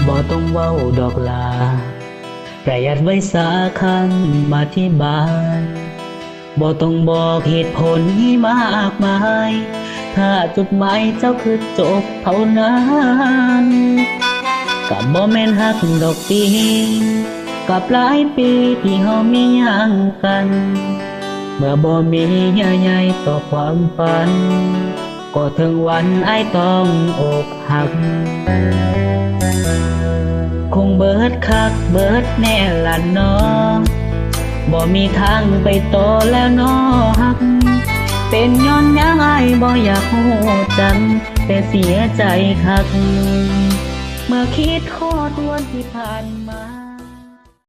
บ่ต้องเว้าดอกลาประหยัดไว้สาคัญมาที่บ้านบ่ต้องบอกเหตุผลให้มากมายถ้าจุดหมายเจ้าคือจบเท่านั้นกับบ่แม่นฮักดอกติกับหลายปีที่เฮามีหยังกันเมื่อบ่มีเยื่อใยต่อความฝันก็ถึงวันอ้ายต้องอกหักคงเบิดคักเบิดแน่ละน้อบ่มีทางไปต่อแล้วน้อฮักเป็นย้อนหยังอ้ายบ่อยากฮู้จังแต่เสียใจคักเมื่อคิดฮอดวันที่ผ่านมา